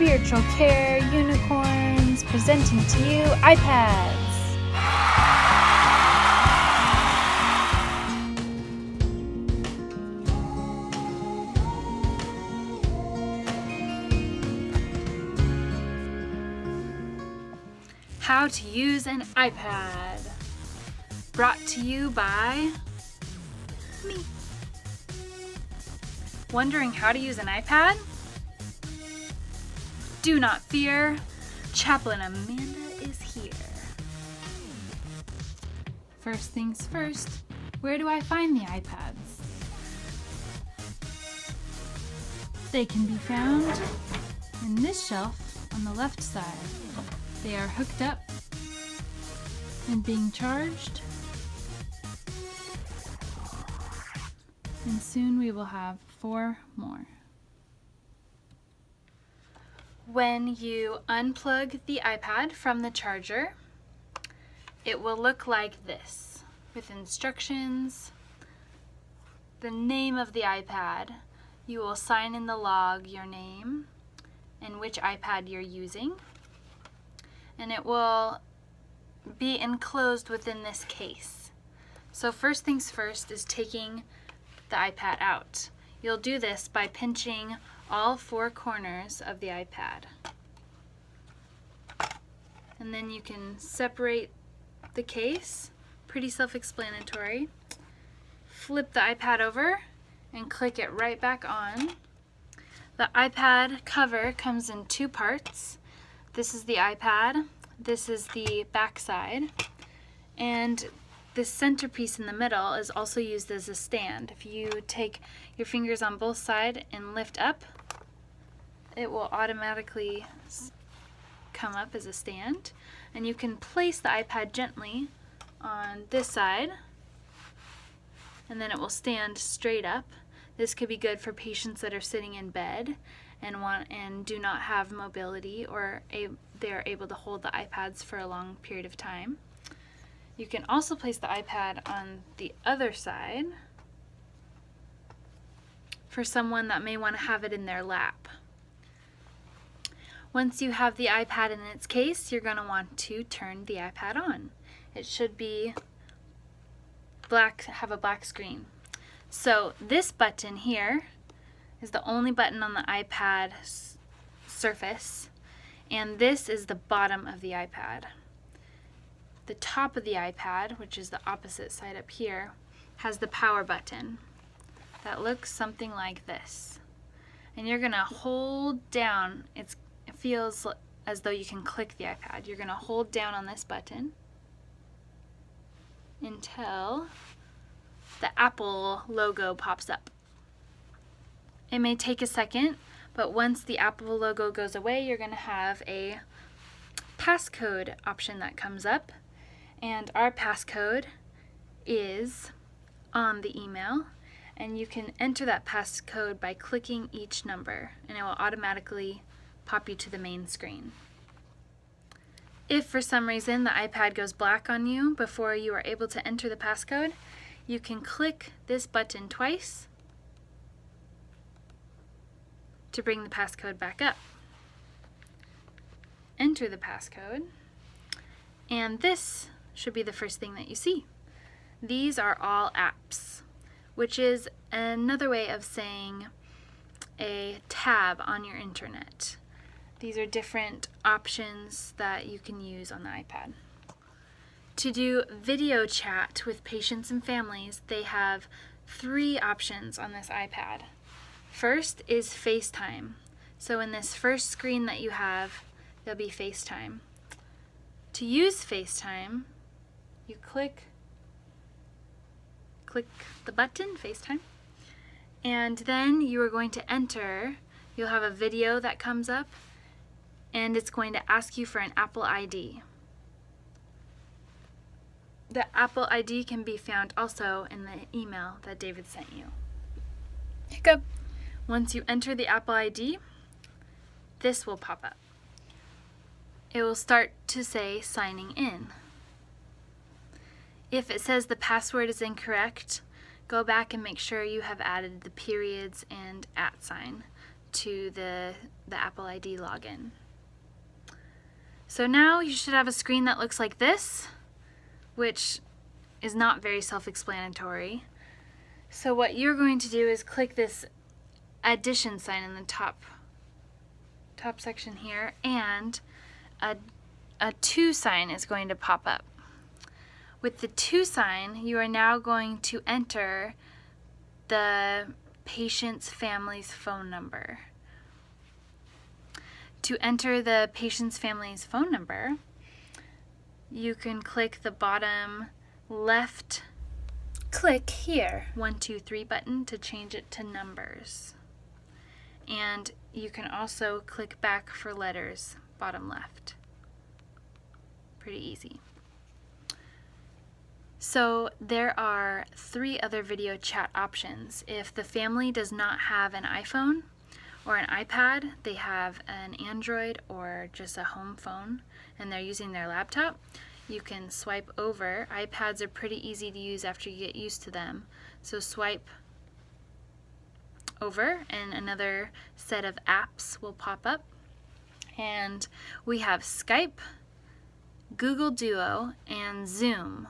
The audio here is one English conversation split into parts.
spiritual care unicorns presenting to you iPads. How to use an iPad. Brought to you by me. Wondering how to use an iPad? Do not fear, Chaplain Amanda is here. First things first, where do I find the iPads? They can be found in this shelf on the left side. They are hooked up and being charged. And soon we will have 4 more. When you unplug the iPad from the charger, it will look like this, with instructions, the name of the iPad. You will sign in the log your name and which iPad you're using, and it will be enclosed within this case. So first things first is taking the iPad out. You'll do this by pinching all 4 corners of the iPad. And then you can separate the case, pretty self-explanatory. Flip the iPad over and click it right back on. The iPad cover comes in 2 parts. This is the iPad, this is the back side, and this centerpiece in the middle is also used as a stand. If you take your fingers on both sides and lift up, it will automatically come up as a stand. And you can place the iPad gently on this side, and then it will stand straight up. This could be good for patients that are sitting in bed and do not have mobility, or they're able to hold the iPads for a long period of time. You can also place the iPad on the other side for someone that may want to have it in their lap. Once you have the iPad in its case, you're going to want to turn the iPad on. It should be black, have a black screen. So this button here is the only button on the iPad surface, and this is the bottom of the iPad. The top of the iPad, which is the opposite side up here, has the power button that looks something like this. And you're going to hold down, it feels as though you can click the iPad. You're going to hold down on this button until the Apple logo pops up. It may take a second, but once the Apple logo goes away, you're going to have a passcode option that comes up. And our passcode is on the email, and you can enter that passcode by clicking each number, and it will automatically pop you to the main screen. If for some reason the iPad goes black on you before you are able to enter the passcode, you can click this button twice to bring the passcode back up. Enter the passcode, and this should be the first thing that you see. These are all apps, which is another way of saying a tab on your internet. These are different options that you can use on the iPad. To do video chat with patients and families, they have 3 options on this iPad. First is FaceTime. So in this first screen that you have, there'll be FaceTime. To use FaceTime, you click the button, FaceTime, and then you are going to enter, you'll have a video that comes up, and it's going to ask you for an Apple ID. The Apple ID can be found also in the email that David sent you. Hiccup. Once you enter the Apple ID, this will pop up. It will start to say signing in. If it says the password is incorrect, go back and make sure you have added the periods and @ sign to the Apple ID login. So now you should have a screen that looks like this, which is not very self-explanatory. So what you're going to do is click this addition sign in the top section here, and a to sign is going to pop up. With the to sign, you are now going to enter the patient's family's phone number. To enter the patient's family's phone number, you can click the bottom left, click here, 1, 2, 3 button to change it to numbers. And you can also click back for letters, bottom left. Pretty easy. So there are 3 other video chat options. If the family does not have an iPhone or an iPad, they have an Android or just a home phone, and they're using their laptop, you can swipe over. iPads are pretty easy to use after you get used to them. So swipe over and another set of apps will pop up. And we have Skype, Google Duo, and Zoom.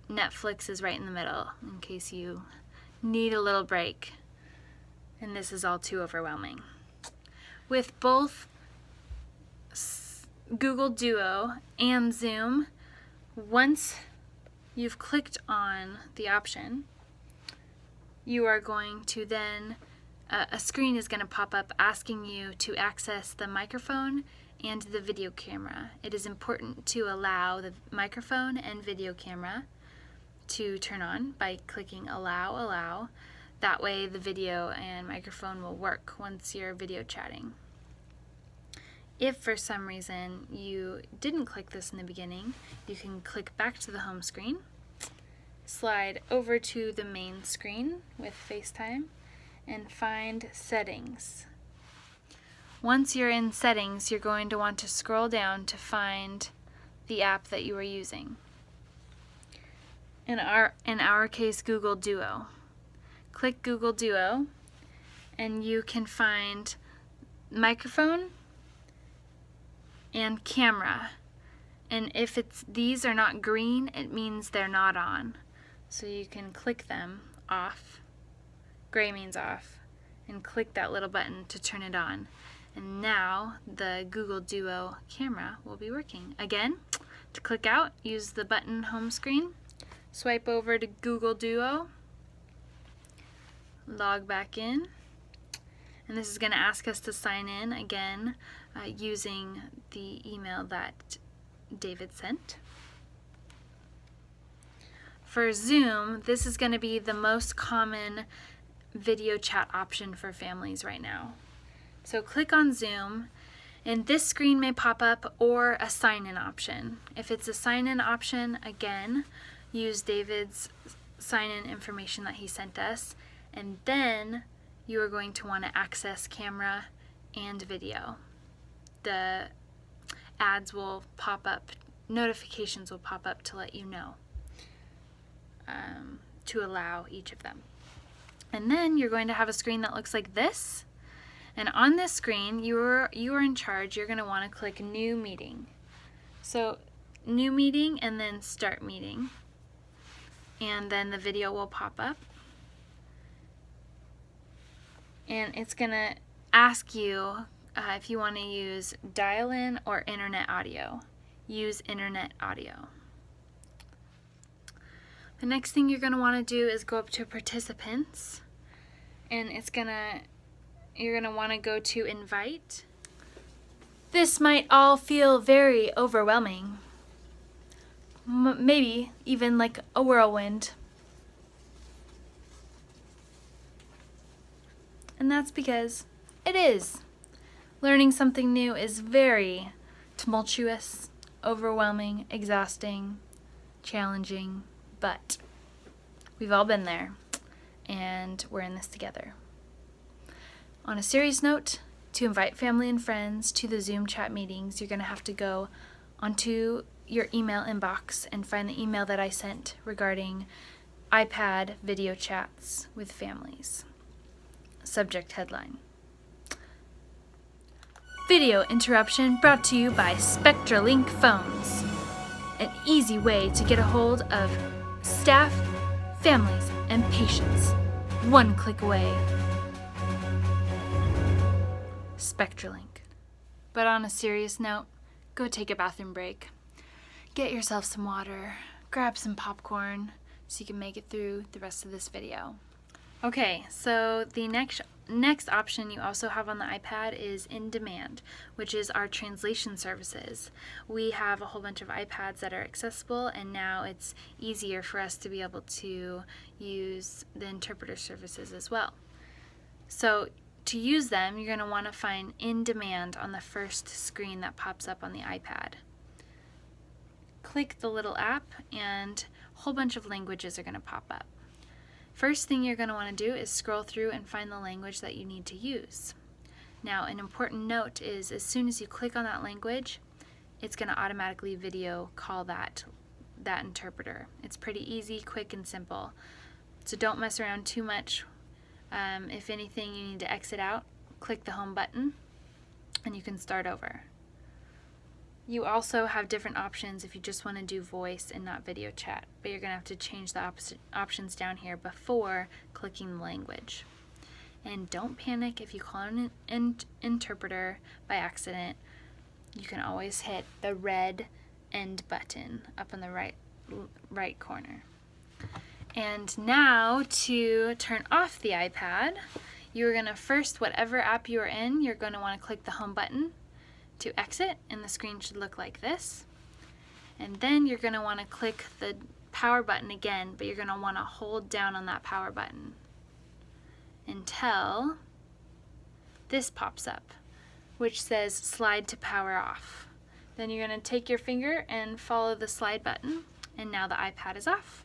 Netflix is right in the middle in case you need a little break and this is all too overwhelming. With both Google Duo and Zoom, once you've clicked on the option, you are going to then, a screen is going to pop up asking you to access the microphone and the video camera. It is important to allow the microphone and video camera to turn on by clicking allow. That way the video and microphone will work once you're video chatting. If for some reason you didn't click this in the beginning, you can click back to the home screen, slide over to the main screen with FaceTime, and find Settings. Once you're in Settings, you're going to want to scroll down to find the app that you are using. In our case, Google Duo. Click Google Duo, and you can find microphone and camera. And if these are not green, it means they're not on. So you can click them off. Gray means off. And click that little button to turn it on. And now the Google Duo camera will be working. Again, to click out, use the button home screen. Swipe over to Google Duo, log back in, and this is going to ask us to sign in again using the email that David sent. For Zoom, this is going to be the most common video chat option for families right now. So click on Zoom, and this screen may pop up, or a sign-in option. If it's a sign-in option, again, use David's sign-in information that he sent us, and then you are going to want to access camera and video. The ads will pop up, notifications will pop up to let you know, to allow each of them. And then you're going to have a screen that looks like this, and on this screen you are in charge. You're going to want to click New Meeting. So New Meeting and then Start Meeting. And then the video will pop up, and it's going to ask you if you want to use dial-in or internet audio. Use internet audio. The next thing you're going to want to do is go up to Participants, and you're going to want to go to Invite. This might all feel very overwhelming. Maybe even like a whirlwind. And that's because it is. Learning something new is very tumultuous, overwhelming, exhausting, challenging, but we've all been there, and we're in this together. On a serious note, to invite family and friends to the Zoom chat meetings, you're going to have to go onto your email inbox and find the email that I sent regarding iPad video chats with families. subject headline. Video interruption brought to you by SpectraLink phones. An easy way to get a hold of staff, families, and patients. One click away. SpectraLink. But on a serious note, go take a bathroom break. Get yourself some water, grab some popcorn so you can make it through the rest of this video. Okay, so the next option you also have on the iPad is In Demand, which is our translation services. We have a whole bunch of iPads that are accessible, and now it's easier for us to be able to use the interpreter services as well. So to use them, you're going to want to find In Demand on the first screen that pops up on the iPad. Click the little app and a whole bunch of languages are going to pop up. First thing you're going to want to do is scroll through and find the language that you need to use. Now, an important note is as soon as you click on that language, it's going to automatically video call that interpreter. It's pretty easy, quick, and simple. So don't mess around too much. If anything, you need to exit out, click the home button, and you can start over. You also have different options if you just want to do voice and not video chat, but you're going to have to change the options down here before clicking the language. And don't panic if you call an interpreter by accident. You can always hit the red end button up in the right corner. And now to turn off the iPad, you're going to first, whatever app you're in, you're going to want to click the home button to exit, and the screen should look like this. And then you're going to want to click the power button again, but you're going to want to hold down on that power button until this pops up, which says slide to power off. Then you're going to take your finger and follow the slide button, and now the iPad is off.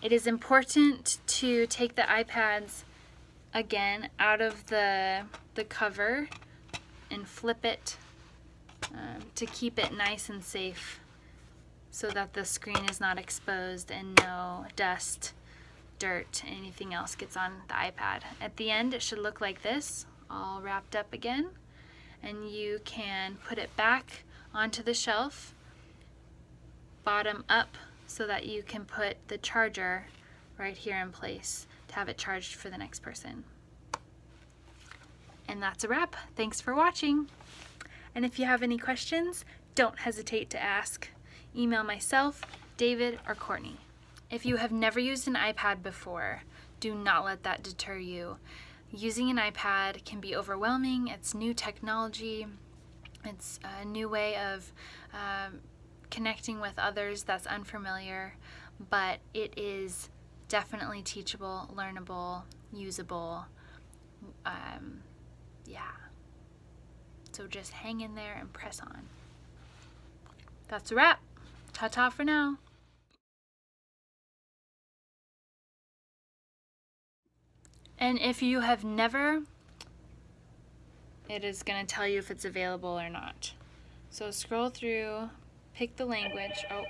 It is important to take the iPads again out of the cover and flip it to keep it nice and safe so that the screen is not exposed and no dust, dirt, anything else gets on the iPad. At the end, it should look like this, all wrapped up again, and you can put it back onto the shelf, bottom up, so that you can put the charger right here in place to have it charged for the next person. And that's a wrap. Thanks for watching. And if you have any questions, don't hesitate to ask. Email myself, David, or Courtney. If you have never used an iPad before, do not let that deter you. Using an iPad can be overwhelming. It's new technology. It's a new way of connecting with others that's unfamiliar, but it is definitely teachable, learnable, usable. Yeah. So just hang in there and press on. That's a wrap. Ta-ta for now. And if you have never, it is going to tell you if it's available or not. So scroll through, pick the language. Oh,